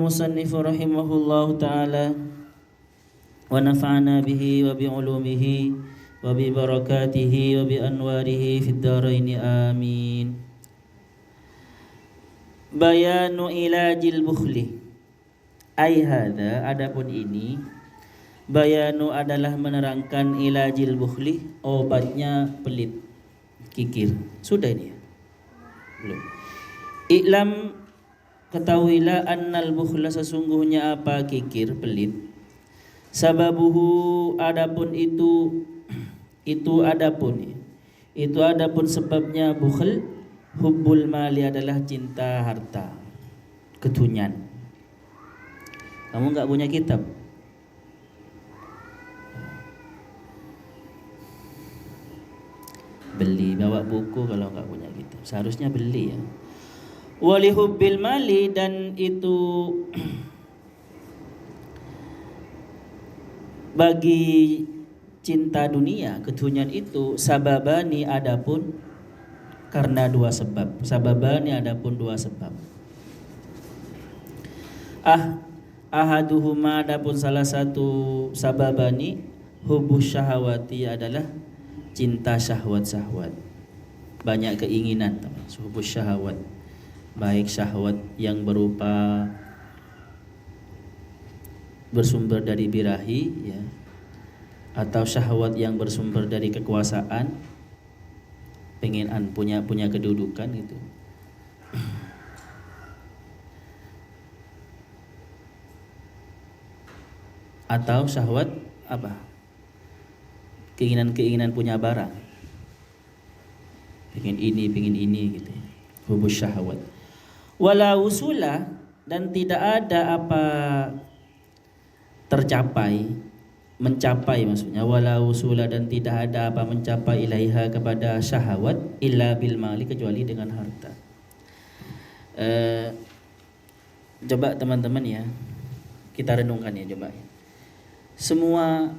al-musannifu rahimahullahu ta'ala wa nafa'ana bihi wa bi'ulumihi wa bi barakatihi wa bi anwarihi fid dharaini amin. Bayanu ilajil bukhli. Ai hadza, adapun ini, bayanu adalah menerangkan ilajil bukhli, obatnya pelit, kikir. Sudah ini ya? Belum. I'lam, ketahuilah, annal bukhla, sesungguhnya apa kikir, pelit. Sababuhu, adapun itu adapun sebabnya bukhl, hubbul mali adalah cinta harta, ketunyan. Kamu nggak punya kitab? Beli, bawa buku kalau nggak punya kitab. Seharusnya beli ya. Walihubbil mali, dan itu bagi cinta dunia, ketunyan itu, sababani, adapun karena dua sebab. Sababani, adapun dua sebab. Ahaduhuma, adapun salah satu sababani, hubus syahwati, adalah cinta syahwat-syahwat, banyak keinginan, hubus syahwat, baik syahwat yang berupa bersumber dari birahi ya, atau syahwat yang bersumber dari kekuasaan, pengen punya kedudukan gitu. Atau syahwat apa? Keinginan punya barang. Pengen ini gitu. Hubus syahwat. Wala usula, dan tidak ada apa mencapai maksudnya. Wala usula, dan tidak ada apa mencapai ilaiha, kepada syahwat, illa bil mali, kecuali dengan harta. Coba teman-teman ya, kita renungkan ya, coba ya. Semua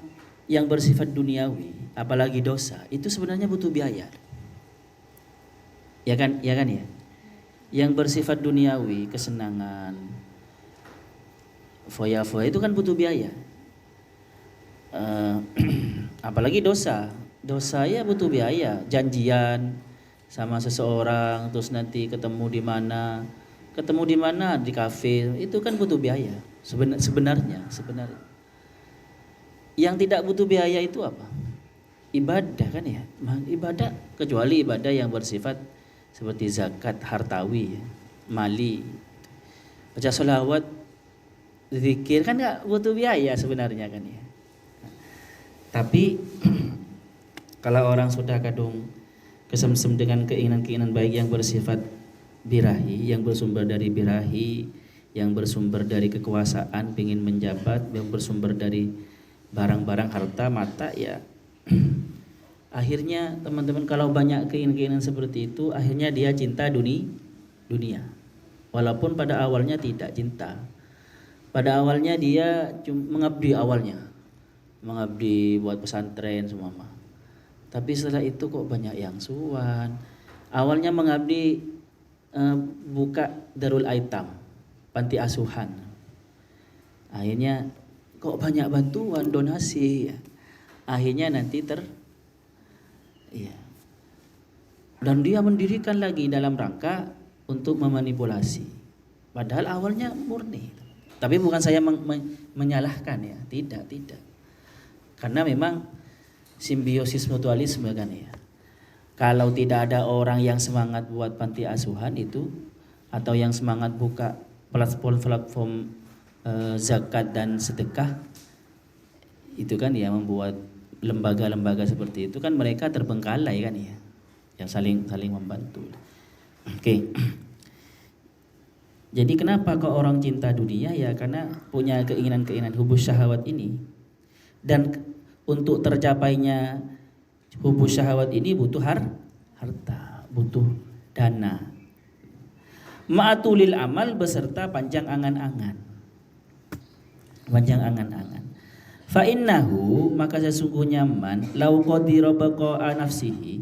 yang bersifat duniawi, apalagi dosa, itu sebenarnya butuh biaya. Ya kan ya. Yang bersifat duniawi, kesenangan, foya-foya, itu kan butuh biaya. Apalagi dosa ya butuh biaya. Janjian sama seseorang, terus nanti ketemu di mana, di kafe, itu kan butuh biaya. Sebenarnya yang tidak butuh biaya itu apa? Ibadah kan ya. Ibadah, kecuali ibadah yang bersifat seperti zakat hartawi ya, mali, baca sholawat, zikir, kan nggak butuh biaya sebenarnya kan ya. Tapi kalau orang sudah kadung kesemsem dengan keinginan baik yang bersifat birahi, yang bersumber dari birahi, yang bersumber dari kekuasaan, ingin menjabat, yang bersumber dari barang-barang harta mata ya, akhirnya teman-teman, kalau banyak keinginan seperti itu, akhirnya dia cinta dunia. Walaupun pada awalnya tidak cinta. Pada awalnya dia mengabdi buat pesantren semua. Tapi setelah itu kok banyak yang suan. Awalnya mengabdi buka darul aitam, panti asuhan. Akhirnya kok banyak bantuan, donasi ya. Akhirnya nanti dan dia mendirikan lagi dalam rangka untuk memanipulasi. Padahal awalnya murni. Tapi bukan saya menyalahkan ya, tidak. Karena memang simbiosis mutualisme kan ya. Kalau tidak ada orang yang semangat buat panti asuhan itu, atau yang semangat buka platform zakat dan sedekah, itu kan ya, membuat lembaga-lembaga seperti itu kan, mereka terbengkalai kan ya, yang saling membantu. Oke. Jadi kenapa kok orang cinta dunia ya, karena punya keinginan hubus syahwat ini. Dan untuk tercapainya hubus syahwat ini butuh harta, butuh dana. Ma'atulil amal, beserta panjang angan-angan. Fa innahu, maka sesungguhnya man, lau qadira baqa'a nafsihi,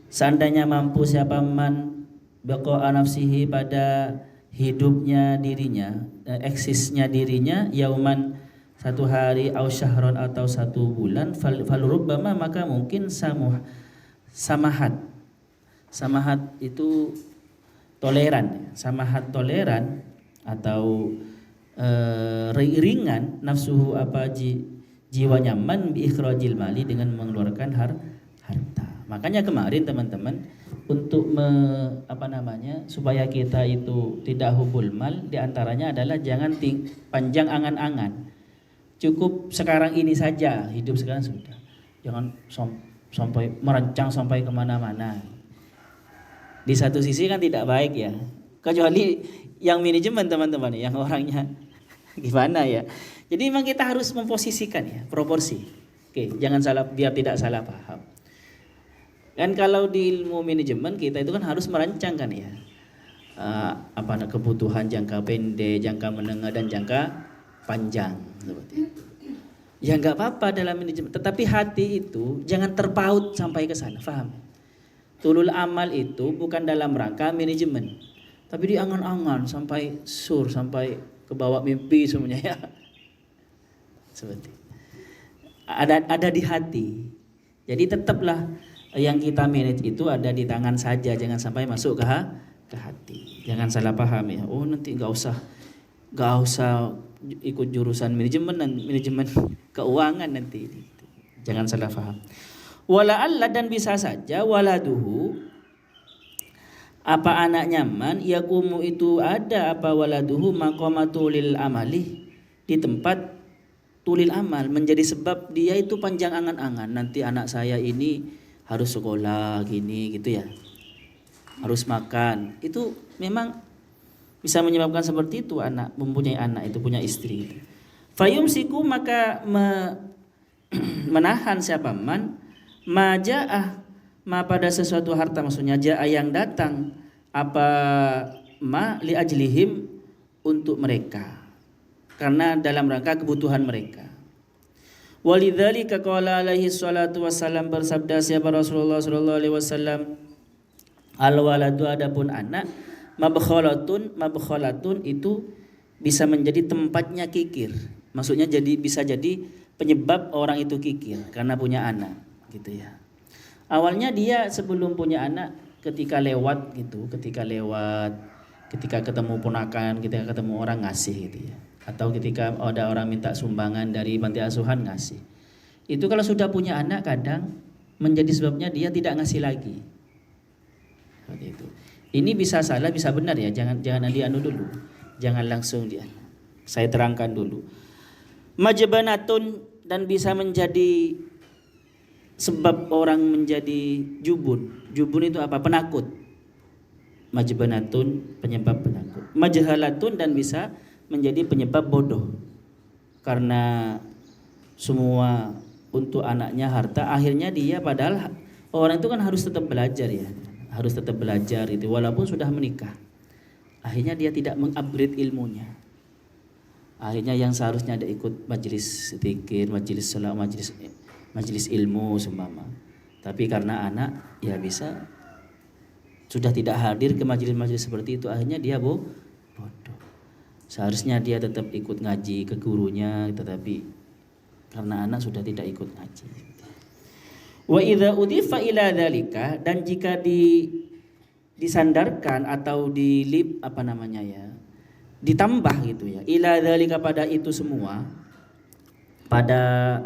seandainya mampu siapa man baqa'a nafsihi, pada hidupnya dirinya, eksisnya dirinya yauman satu hari, au syahron atau satu bulan, falurubbama maka mungkin samahat. Samahat itu toleran, samahat toleran atau ringan nafsuhu jiwa nyaman bi ikhrajil mali dengan mengeluarkan harta. Makanya kemarin teman-teman untuk supaya kita itu tidak hubul mal, diantaranya adalah jangan panjang angan-angan. Cukup sekarang ini saja, hidup sekarang sudah. Jangan sampai merancang sampai kemana-mana. Di satu sisi kan tidak baik ya. Kecuali yang manajemen teman-teman, yang orangnya gimana ya. Jadi memang kita harus memposisikan ya, proporsi. Oke, jangan salah, biar tidak salah paham. Dan kalau di ilmu manajemen kita itu kan harus merancangkan ya. Kebutuhan jangka pendek, jangka menengah dan jangka panjang seperti itu. Ya nggak apa-apa dalam manajemen, tetapi hati itu jangan terpaut sampai ke sana, paham? Tulul amal itu bukan dalam rangka manajemen, tapi diangan-angan sampai sampai ke bawah mimpi semuanya ya. Seperti ada di hati. Jadi tetaplah yang kita manage itu ada di tangan saja, jangan sampai masuk ke hati. Jangan salah paham ya. Oh nanti nggak usah ikut jurusan manajemen keuangan nanti. Jangan salah paham. Wala'alla dan bisa saja waladuhu apa anak nyaman yakumu itu ada apa waladuhu maqamatulil amali di tempat tulil amal, menjadi sebab dia itu panjang angan-angan, nanti anak saya ini harus sekolah gini gitu ya, harus makan. Itu memang bisa menyebabkan seperti itu, anak mempunyai anak itu punya istri itu. Fayumsiku maka menahan siapa man maja'ah ma pada sesuatu harta, maksudnya ja'a yang datang apa ma li ajlihim untuk mereka, karena dalam rangka kebutuhan mereka. Walidzalika qala alaihi salatu wassalam, bersabda siapa Rasulullah sallallahu alaihi wasallam, al waladu adapun anak mabkhalatun itu bisa menjadi tempatnya kikir. Maksudnya bisa jadi penyebab orang itu kikir karena punya anak gitu ya. Awalnya dia sebelum punya anak ketika ketemu ponakan, ketika ketemu orang ngasih gitu ya. Atau ketika ada orang minta sumbangan dari panti asuhan ngasih. Itu kalau sudah punya anak kadang menjadi sebabnya dia tidak ngasih lagi. Seperti itu. Ini bisa salah, bisa benar ya. Jangan dianu dulu. Jangan langsung dia. Saya terangkan dulu. Majbanatun dan bisa menjadi sebab orang menjadi jubun. Jubun itu apa? Penakut. Majbanatun penyebab penakut. Majhalatun dan bisa menjadi penyebab bodoh. Karena semua untuk anaknya harta, akhirnya dia padahal orang itu kan harus tetap belajar ya. Harus tetap belajar itu walaupun sudah menikah. Akhirnya dia tidak mengupgrade ilmunya. Akhirnya yang seharusnya ada ikut majelis zikir, majelis salat, majelis ilmu seumpama. Tapi karena anak ya bisa sudah tidak hadir ke majelis-majelis seperti itu, akhirnya dia bodoh. Seharusnya dia tetap ikut ngaji ke gurunya, tetapi karena anak sudah tidak ikut ngaji. Wa idza udhifa ila dzalika, dan jika disandarkan atau ditambah gitu ya, ila dzalika pada itu semua, pada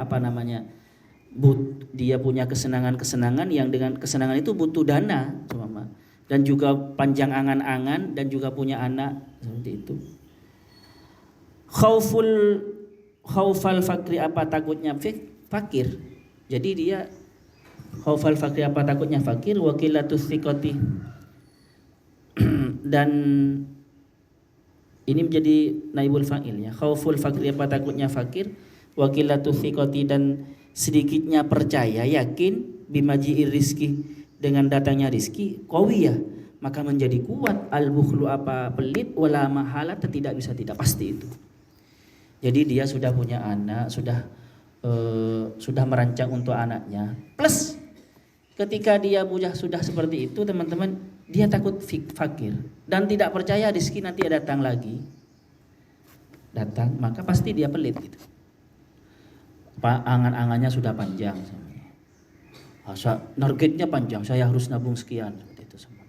dia punya kesenangan-kesenangan yang dengan kesenangan itu butuh dana dan juga panjang angan-angan dan juga punya anak seperti itu. Khaufal fakri apa takutnya fakir. Jadi dia khaufal fakri apa takutnya fakir, wakilatus thiqati dan ini menjadi naibul fa'il ya. Khauful fakri apa takutnya fakir, wakilatus thiqati dan sedikitnya percaya yakin bimaji'ir rizki dengan datangnya rizki qawiyah maka menjadi kuat, al bukhlu apa pelit, wala mahala tidak bisa tidak pasti itu. Jadi dia sudah punya anak, sudah merancang untuk anaknya. Plus ketika dia sudah seperti itu teman-teman, Dia takut fakir dan tidak percaya rezeki nanti datang lagi. Datang, maka pasti dia pelit gitu. Angan-angannya sudah panjang. Targetnya panjang, saya harus nabung sekian seperti itu semua.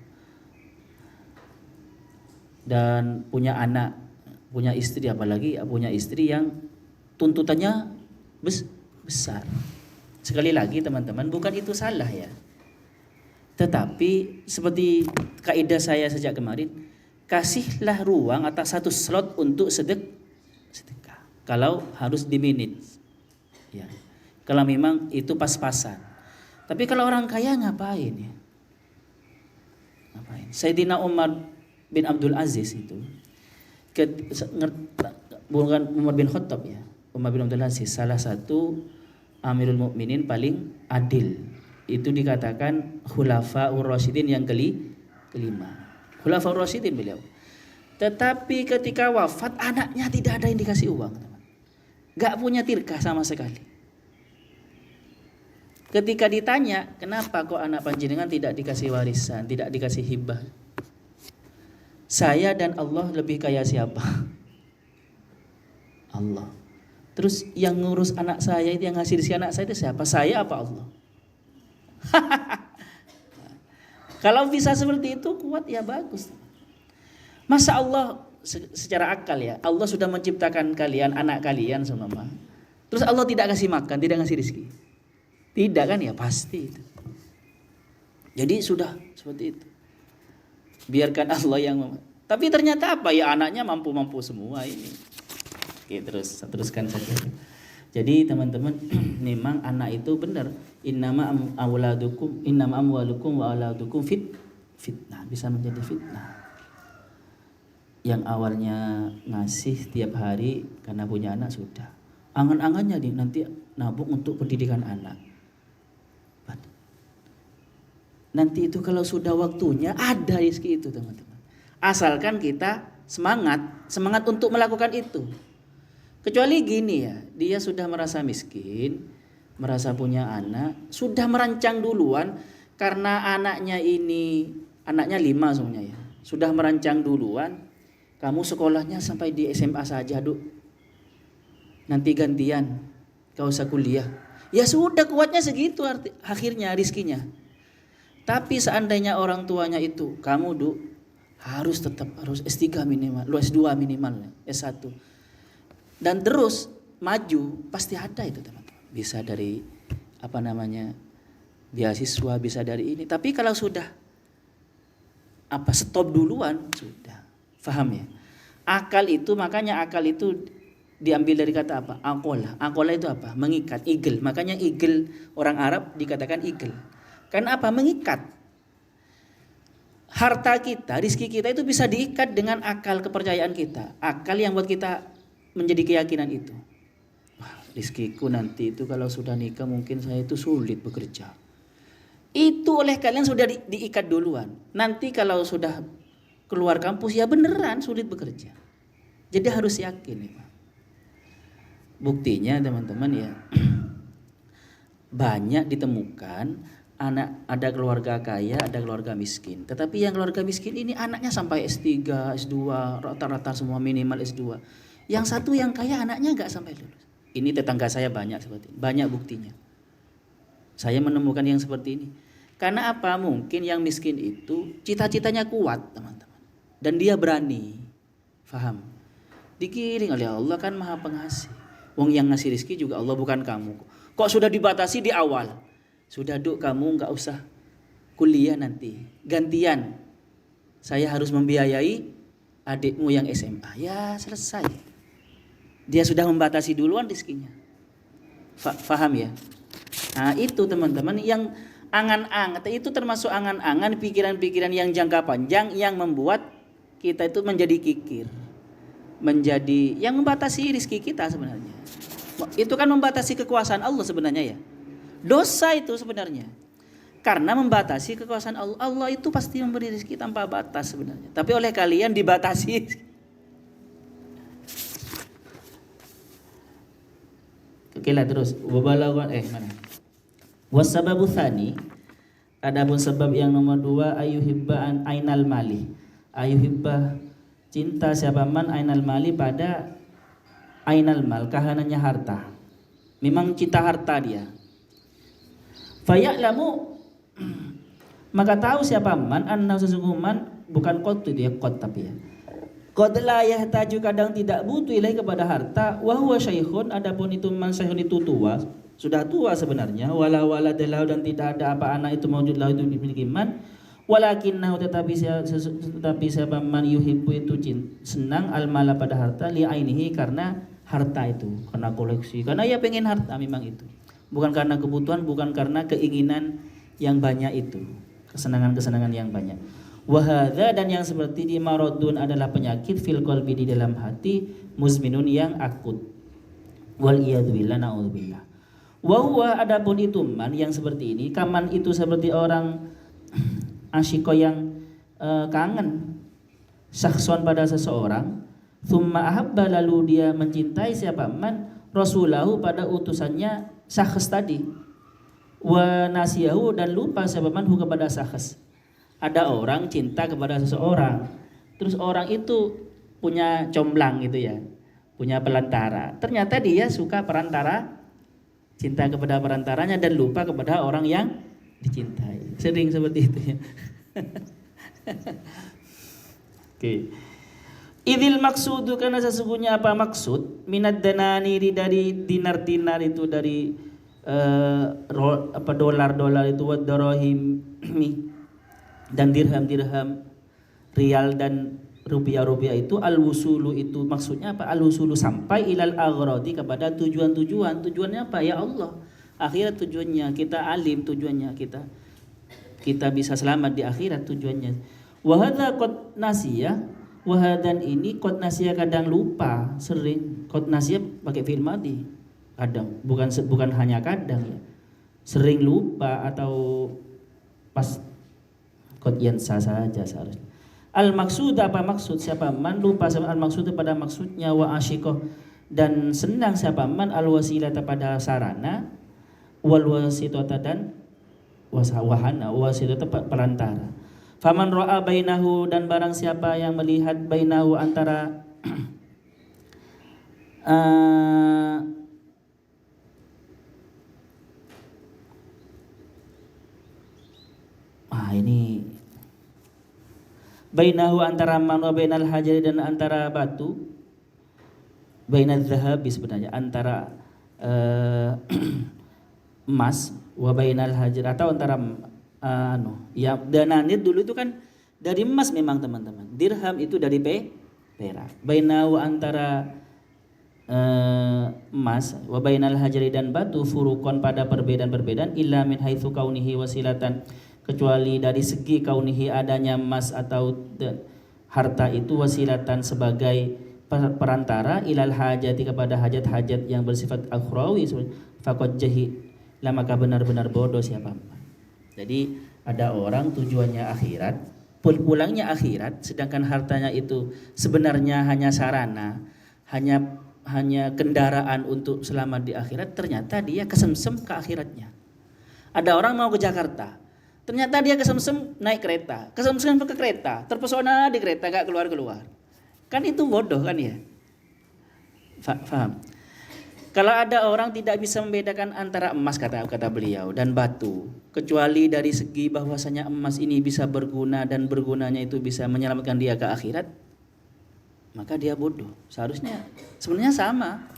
Dan punya anak, punya istri, apalagi punya istri yang tuntutannya besar. Sekali lagi teman-teman, bukan itu salah ya. Tetapi seperti kaidah saya sejak kemarin, kasihlah ruang atas satu slot untuk sedekah. Kalau harus dimanage, ya. Kalau memang itu pas-pasan. Tapi kalau orang kaya ngapain ya? Ngapain? Sayyidina Umar bin Abdul Aziz itu, bukan Umar bin Khattab ya. Umar bin Abdul Aziz salah satu Amirul Mukminin paling adil. Itu dikatakan Khulafaur Rasyidin yang kelima. Khulafaur Rasyidin beliau. Tetapi ketika wafat anaknya tidak ada yang dikasih uang, teman. Gak punya tirkah sama sekali. Ketika ditanya, kenapa kok anak panjenengan tidak dikasih warisan, tidak dikasih hibah? Saya dan Allah lebih kaya siapa? Allah. Terus yang ngurus anak saya itu, yang ngasih rezeki anak saya itu siapa? Saya apa Allah? Kalau bisa seperti itu kuat ya bagus. Masa Allah secara akal ya, Allah sudah menciptakan kalian, anak kalian semua. Terus Allah tidak kasih makan, tidak kasih rezeki. Tidak kan ya, pasti itu. Jadi sudah seperti itu. Biarkan Allah yang tapi ternyata apa ya, anaknya mampu-mampu semua ini. Oke, teruskan saja. Jadi teman-teman, memang anak itu benar. Innama amwalukum wa auladukum fitnah, bisa menjadi fitnah. Yang awalnya ngasih tiap hari karena punya anak sudah. Angan-angannya nanti nabung untuk pendidikan anak. Nanti itu kalau sudah waktunya ada rezeki itu teman-teman. Asalkan kita semangat untuk melakukan itu. Kecuali gini ya, dia sudah merasa miskin, merasa punya anak, sudah merancang duluan karena anaknya 5 semuanya ya. Sudah merancang duluan, kamu sekolahnya sampai di SMA saja, Duk. Nanti gantian, kau usah kuliah. Ya sudah, kuatnya segitu akhirnya rizkinya. Tapi seandainya orang tuanya itu, kamu Duk, harus S3 minimal, lu S2 minimal, S1. Dan terus maju, pasti ada itu teman-teman. Bisa dari beasiswa, bisa dari ini. Tapi kalau sudah stop duluan, sudah. Faham ya? Makanya akal itu diambil dari kata apa? Aqola. Aqola itu apa? Mengikat, igel. Makanya igel, orang Arab dikatakan igel. Karena apa? Mengikat. Harta kita, rizki kita itu bisa diikat dengan akal kepercayaan kita. Akal yang buat kita menjadi keyakinan itu. Wah, rizkiku nanti itu kalau sudah nikah mungkin saya itu sulit bekerja. Itu oleh kalian sudah diikat duluan. Nanti kalau sudah keluar kampus ya beneran sulit bekerja. Jadi harus yakin ya. Buktinya teman-teman ya, banyak ditemukan ada keluarga kaya, ada keluarga miskin. Tetapi yang keluarga miskin ini anaknya sampai S3, S2, rata-rata semua minimal S2. Yang satu yang kaya anaknya enggak sampai lulus. Ini tetangga saya banyak seperti ini, banyak buktinya. Saya menemukan yang seperti ini. Karena apa? Mungkin yang miskin itu cita-citanya kuat, teman-teman. Dan dia berani. Faham? Digiring oleh Allah, kan Maha Pengasih. Wong yang ngasih rezeki juga Allah, bukan kamu. Kok sudah dibatasi di awal? Sudah Duk, kamu enggak usah kuliah nanti. Gantian. Saya harus membiayai adikmu yang SMA. Ya selesai. Dia sudah membatasi duluan rezekinya. Faham ya? Nah itu teman-teman, yang angan-angan itu termasuk angan-angan, pikiran-pikiran yang jangka panjang yang membuat kita itu menjadi kikir, menjadi yang membatasi rezeki kita sebenarnya. Itu kan membatasi kekuasaan Allah sebenarnya ya. Dosa itu sebenarnya. Karena membatasi kekuasaan Allah. Allah itu pasti memberi rezeki tanpa batas sebenarnya. Tapi oleh kalian dibatasi. Oke lah terus. Mana? Wasababu tsani, Adapun sebab yang nomor 2, ayuhibba ainal mali. Ayuhibba, cinta siapa man ainal mali, pada ainal mal, kahanannya harta. Memang cinta harta dia. Faya'lamu, maka tahu siapa man anna sesungguhnya, bukan qad itu ya, qad tapi ya. Qad la yahtaju, kadang tidak butuh ilahi kepada harta, wa huwa syaikhun, adapun itu man syaikhun itu tua, sudah tua sebenarnya, wala waladalahu, dan tidak ada apa anak itu maujud lahu itu dimiliki man, walakinnahu, tetapi siapa man yuhibbu itu senang almala pada harta, li ainihi, karena harta itu, karena koleksi, karena ia pengen harta memang itu. Bukan karena kebutuhan, bukan karena keinginan yang banyak itu, kesenangan-kesenangan yang banyak. Wahada, dan yang seperti di maradun adalah penyakit fil qalbi, di dalam hati, muzminun, yang akut. Wal iyadzubillah, naudzubillah. Wa huwa, adapun itu man yang seperti ini, kaman itu seperti orang asyiko yang kangen syakhson pada seseorang, thumma ahabba, lalu dia mencintai siapa man rasulahu, pada utusannya syakhs tadi, wa nasiyahu, dan lupa siapa man hu, kepada syakhs. Ada orang cinta kepada seseorang, terus orang itu punya comblang gitu ya, punya perantara. Ternyata dia suka perantara, cinta kepada perantaranya dan lupa kepada orang yang dicintai. Sering seperti itu ya. Oke. Idil maksudu, karena sesungguhnya apa maksud, minad dananiri, dari dinar-dinar itu, dari dolar-dolar itu, wad darahim, dan dirham-dirham, rial dan rupiah-rupiah itu, al-wusulu itu maksudnya apa? Al-wusulu, sampai ilal aghradi, kepada tujuan-tujuan. Tujuannya apa? Ya Allah. Akhirat tujuannya, kita alim tujuannya, kita bisa selamat di akhirat tujuannya. Wa hadza qad nasiya, wa hadan ini qad nasiya, kadang lupa, sering. Qad nasiya pakai fi'il madhi. Kadang, bukan hanya kadang ya. Sering lupa atau pas qad yansa saja seharusnya. Al maksud, apa maksud siapa man, lupa sama al maksud pada maksudnya, wa asyikoh, dan senang siapa man al wasilata, pada sarana, wal wasitata, dan wahana, wasitata perantara. Faman ra'a bainahu, dan barang siapa yang melihat bainahu, antara ini bainahu, antara man, wa bainal hajari, dan antara batu, bainal zahabi, sebenarnya antara emas, wa bainal hajar, atau antara ya, dananir dulu itu kan dari emas memang teman-teman, dirham itu dari perak. Bainahu, antara emas, wa bainal hajari, dan batu, furukon, pada perbedaan-perbedaan, illa min haitsu kaunihi wasilatan, kecuali dari segi kaunihi, adanya emas atau harta itu, wasilatan, sebagai perantara, ilal hajati, kepada hajat-hajat yang bersifat akhrawi, faqad jahil, maka benar-benar bodoh siapa. Jadi ada orang tujuannya akhirat, pulangnya akhirat, sedangkan hartanya itu sebenarnya hanya sarana, hanya kendaraan untuk selamat di akhirat. Ternyata dia kesemsem ke akhiratnya. Ada orang mau ke Jakarta, ternyata dia kesemsem naik kereta, kesemsem ke kereta, terpesona di kereta, gak keluar-keluar. Kan itu bodoh kan ya? Faham? Kalau ada orang tidak bisa membedakan antara emas, kata beliau, dan batu, kecuali dari segi bahwasanya emas ini bisa berguna, dan bergunanya itu bisa menyelamatkan dia ke akhirat, maka dia bodoh. Seharusnya sebenarnya sama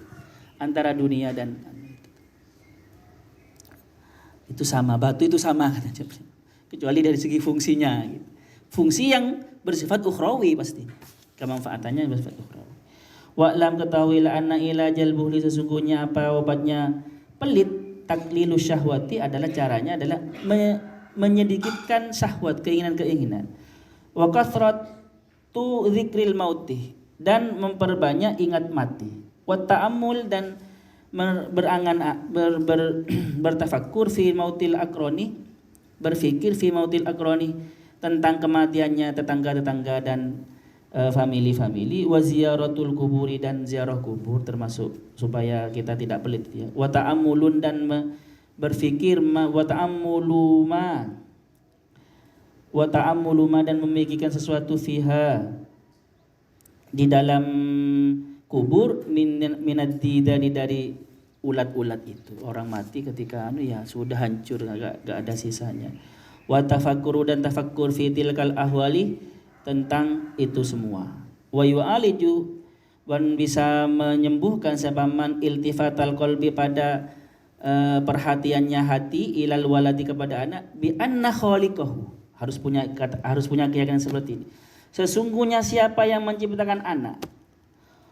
antara dunia dan itu sama, batu itu sama, kecuali dari segi fungsinya. Fungsi yang bersifat ukhrawi pasti, kemanfaatannya bersifat ukhrawi. Wa'lam, ketahuilah, anna ilajal buhli, sesungguhnya apa obatnya pelit, taklilu syahwati, adalah caranya adalah menyedikitkan syahwat, keinginan-keinginan. Wa kathratu dzikril mauti, dan memperbanyak ingat mati. Wa ta'ammul, dan bertafakkur fi mautil akroni, berfikir fi mautil akroni, tentang kematiannya tetangga-tetangga dan famili-famili. Wa ziyaratul kuburi, dan ziarah kubur, termasuk supaya kita tidak pelit ya. Wa ta'ammulun, dan berfikir wa ta'ammulu ma, wa ta'ammulu ma dan memikirkan sesuatu fiha di dalam kubur minad didani dari ulat-ulat itu. Orang mati ketika ya sudah hancur, gak ada sisanya. Wa tafakkuru dan tafakkur fi tilkal ahwali tentang itu semua. Wa yu'aliju dan bisa menyembuhkan sabaman iltifatal qalbi pada perhatiannya hati ilal waladi kepada anak bi anna khaliqahu. Harus punya keyakinan seperti ini. Sesungguhnya siapa yang menciptakan anak,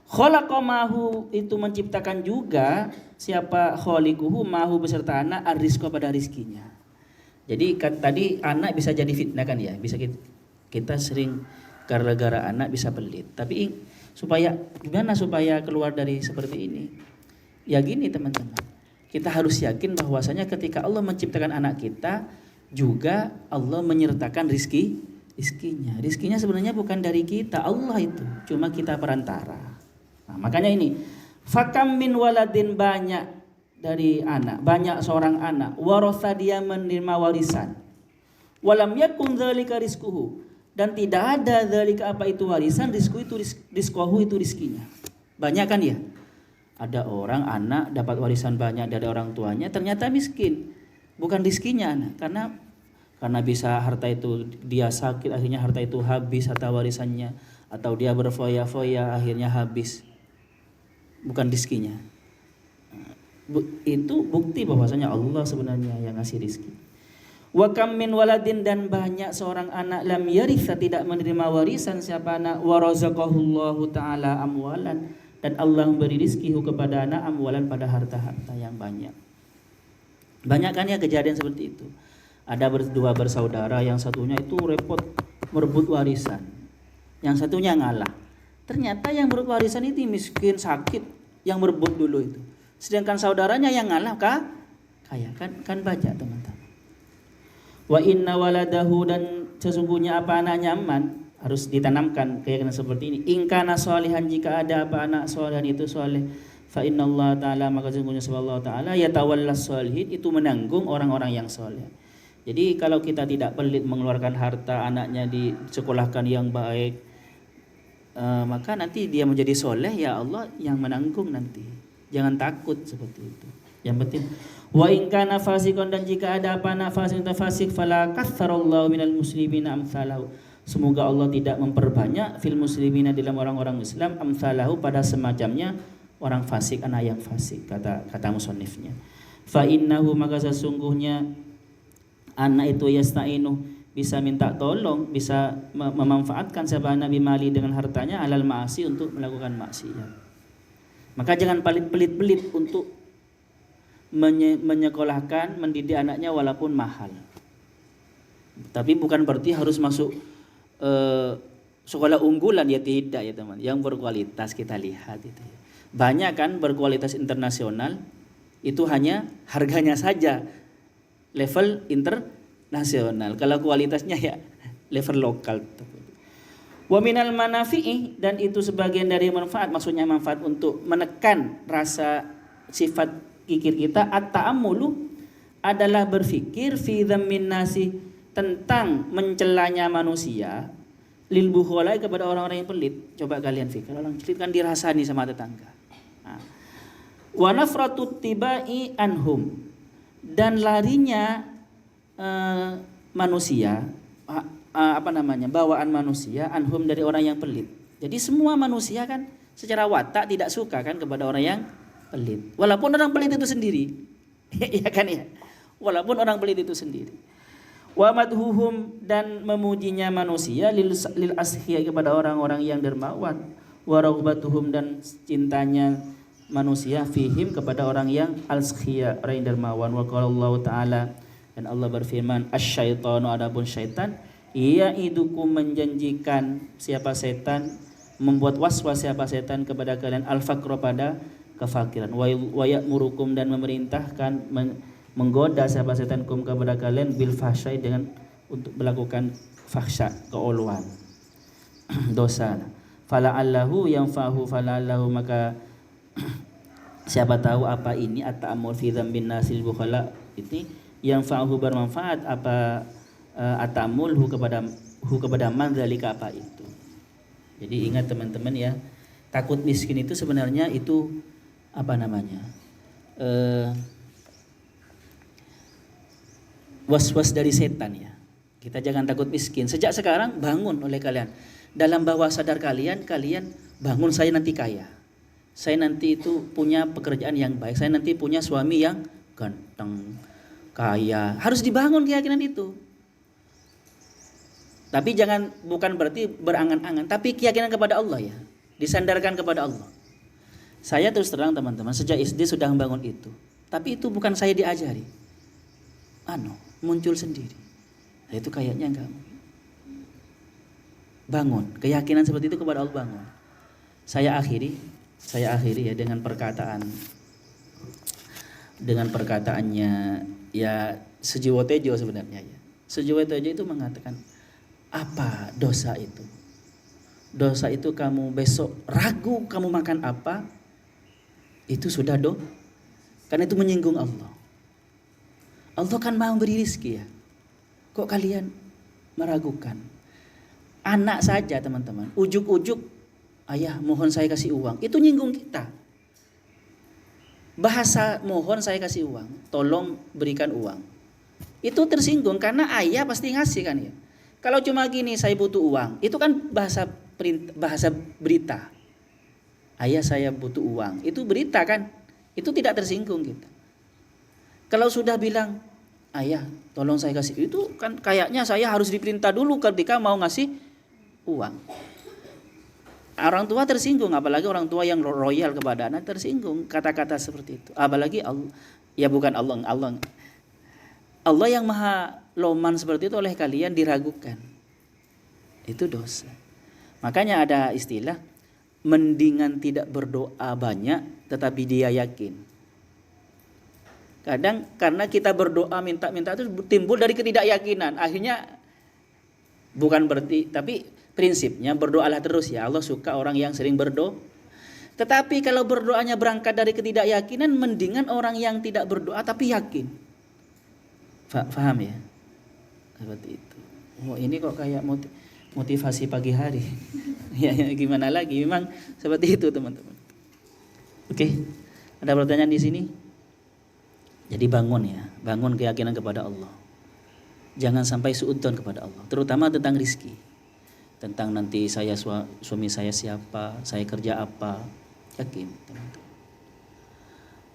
khalaqa mahu itu menciptakan juga siapa khaliquhu mahu beserta anak ar-rizqa pada rizkinya. Jadi tadi anak bisa jadi fitnah kan ya, bisa kita sering gara-gara anak bisa pelit. Tapi gimana supaya keluar dari seperti ini? Ya gini teman-teman, kita harus yakin bahwasanya ketika Allah menciptakan anak kita juga Allah menyertakan rizkinya. Rizkinya sebenarnya bukan dari kita, Allah itu, cuma kita perantara. Nah, makanya ini fakam min waladin, banyak dari anak, banyak seorang anak, waratha dia menerima warisan. Walam yakun dzalika rizquhu, dan tidak ada dzalika apa itu warisan, rizquhu itu rizkinya. Banyak kan ya? Ada orang anak dapat warisan banyak dari orang tuanya ternyata miskin. Bukan rizkinya anak, karena bisa harta itu dia sakit akhirnya harta itu habis harta warisannya, atau dia berfoya-foya akhirnya habis. Bukan rizkinya. Itu bukti bahwasanya Allah sebenarnya yang ngasih rizki. Wa kam min waladin, dan banyak seorang anak lam yaritha tidak menerima warisan siapa anak, wa razaqahullahu taala amwalan, dan Allah memberi rizki kepada anak amwalan pada harta-harta yang banyak. Banyak kan ya kejadian seperti itu. Ada dua bersaudara, yang satunya itu repot merebut warisan, yang satunya ngalah. Ternyata yang merebut warisan itu miskin, sakit, yang merebut dulu itu. Sedangkan saudaranya yang ngalah kaya. Kan baca teman-teman. Wa inna waladahu, dan sesungguhnya apa anaknya aman, harus ditanamkan keyakinan seperti ini. In kana sholihan, jika ada apa anak sholihan itu soleh, fa innallaha ta'ala, maka sesungguhnya Allah ta'ala yatawallas sholihin, itu menanggung orang-orang yang soleh. Jadi kalau kita tidak pelit mengeluarkan harta anaknya disekolahkan yang baik, maka nanti dia menjadi soleh, ya Allah yang menanggung nanti. Jangan takut seperti itu. Yang penting wa in kana fasiqan, dan jika ada apa anak fasik atau fasik, fala katsarallahu minal muslimina amsalahu. Semoga Allah tidak memperbanyak fil muslimina dalam orang-orang Islam amsalahu pada semacamnya orang fasik, anak yang fasik, kata musannifnya. Fa innahu, maka sesungguhnya anak itu yasta'inu, bisa minta tolong, bisa memanfaatkan siapa anak bimali dengan hartanya alal ma'asi, untuk melakukan maksiat. Maka jangan pelit-pelit untuk menyekolahkan, mendidik anaknya walaupun mahal. Tapi bukan berarti harus masuk sekolah unggulan, ya tidak ya teman. Yang berkualitas kita lihat itu. Banyak kan berkualitas internasional, itu hanya harganya saja level internasional. Kalau kualitasnya ya level lokal. Wa minal manafi'i, dan itu sebagian dari manfaat, maksudnya manfaat untuk menekan rasa sifat kikir kita, at-ta'ammulu adalah berfikir fi dzammin nasi, tentang mencelanya manusia, lil bukhalai, kepada orang-orang yang pelit. Coba kalian fikir, orang pelit kan dirasani sama tetangga. Wa nafratut tibai anhum, dan larinya manusia, bawaan manusia anhum, dari orang yang pelit. Jadi semua manusia kan secara watak tidak suka kan kepada orang yang pelit, walaupun orang pelit itu sendiri. Ya kan ya, walaupun orang pelit itu sendiri. Wa madhuhum, dan memujinya manusia lil ashiya, kepada orang-orang yang dermawan. Wa raghbatuhum, dan cintanya manusia fihim, kepada orang yang al-ashiya, orang yang dermawan. Wa qala Allah taala, dan Allah berfirman, asyaitanu, adapun syaitan, ia idukum, menjanjikan siapa setan, membuat waswas siapa setan kepada kalian, al-faqra, pada kefakiran. Wa ya'murukum, dan memerintahkan, menggoda siapa setan kum, kepada kalian, bil fahsyai, dengan untuk melakukan fahsya, keoluan, dosa. Fala'allahu yanfa'hu, fala'allahu, maka siapa tahu apa ini at-ta'ammul fi dzambin nasil bukhala, ini yang fa'hu, bermanfaat apa atamul hu kepada man dzalika apa itu. Jadi ingat teman-teman ya, takut miskin itu sebenarnya itu apa namanya? Was-was dari setan ya. Kita jangan takut miskin. Sejak sekarang bangun oleh kalian. Dalam bawah sadar kalian bangun, saya nanti kaya. Saya nanti itu punya pekerjaan yang baik. Saya nanti punya suami yang ganteng, kaya. Harus dibangun keyakinan itu. Tapi bukan berarti berangan-angan, tapi keyakinan kepada Allah ya. Disandarkan kepada Allah. Saya terus terang teman-teman, sejak SD sudah membangun itu. Tapi itu bukan saya diajari. Muncul sendiri. Nah, itu kayaknya enggak. Bangun, keyakinan seperti itu kepada Allah bangun. Saya akhiri ya dengan perkataannya ya Sujiwo Tejo sebenarnya ya. Sujiwo Tejo itu mengatakan, apa dosa itu? Dosa itu kamu besok ragu kamu makan apa, itu sudah karena itu menyinggung Allah. Allah kan mau beri rizki ya. Kok kalian meragukan? Anak saja teman-teman, ujuk-ujuk, ayah mohon saya kasih uang, itu nyinggung kita. Bahasa mohon saya kasih uang, tolong berikan uang, itu tersinggung karena ayah pasti ngasih kan ya. Kalau cuma gini saya butuh uang, itu kan bahasa berita. Ayah saya butuh uang, itu berita kan, itu tidak tersinggung kita. Kalau sudah bilang ayah tolong saya kasih, itu kan kayaknya saya harus diperintah dulu ketika mau ngasih uang. Orang tua tersinggung, apalagi orang tua yang royal kepada anak tersinggung kata-kata seperti itu. Apalagi Allah, ya bukan Allah yang maha loman seperti itu oleh kalian diragukan. Itu dosa. Makanya ada istilah mendingan tidak berdoa banyak tetapi dia yakin. Kadang karena kita berdoa minta-minta itu timbul dari ketidakyakinan. Akhirnya bukan berarti, tapi prinsipnya berdoalah terus ya. Allah suka orang yang sering berdoa. Tetapi kalau berdoanya berangkat dari ketidakyakinan, mendingan orang yang tidak berdoa tapi yakin. Faham ya? Seperti itu. Ini kok kayak motivasi pagi hari. ya gimana lagi? Memang seperti itu teman-teman. Oke. Ada pertanyaan di sini? Jadi bangun ya, bangun keyakinan kepada Allah. Jangan sampai suudzon kepada Allah, terutama tentang rizki. Tentang nanti saya suami saya siapa, saya kerja apa, yakin.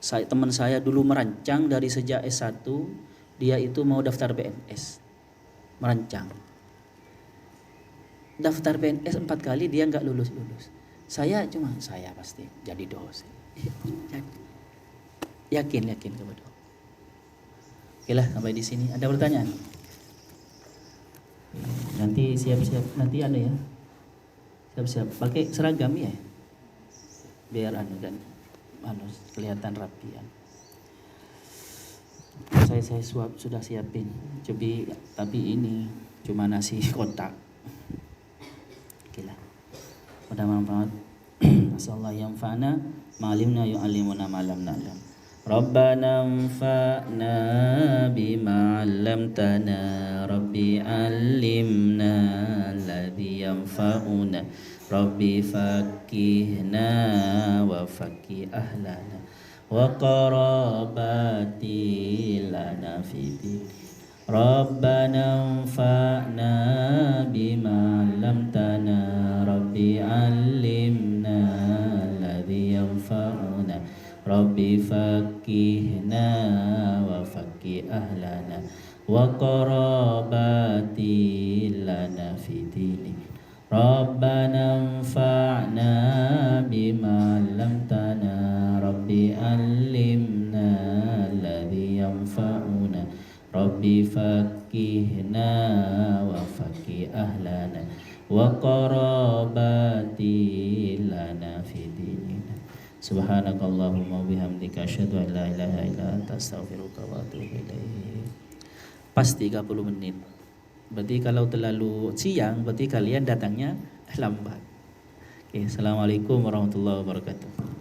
Teman saya dulu merancang dari sejak S1, dia itu mau daftar PNS. Merancang. Daftar PNS 4 kali dia nggak lulus. Saya pasti jadi dosen. Yakin kepada Allah. Oke lah, sampai di sini. Ada pertanyaan? Nanti siap-siap, nanti ada ya. Siap-siap, pakai seragam ya. Biar kelihatan rapi ya. Saya sudah siapin. Tapi ini cuma nasi kotak. Oke lah. Pada manfaat. Masallallahu yanfa'na ma'alimna yu'allimuna ma'lam na'lam. Rabbana anfa'na bima 'allamtana Rabbi 'allimna alladhi yanfa'una Rabbi faqihna wa faqih ahlana wa qarabati lana fid Rabbana anfa'na bima 'allamtana Rabbi 'allimna alladhi yanfa'una Rabbi faqihna wa faqih ahlana wa qarabati lana fi dini Rabbana anfa'na bima 'allamtana Rabbi 'allimna alladhi yanfa'una Rabbi faqihna wa faqih ahlana wa qarabati lana fi dini Subhanakallahumma bihamdika asyhadu an la ilaha illa anta astaghfiruka wa atubu ilaik. Pas 30 menit. Berarti kalau terlalu siang berarti kalian datangnya lambat. Oke, assalamualaikum warahmatullahi wabarakatuh.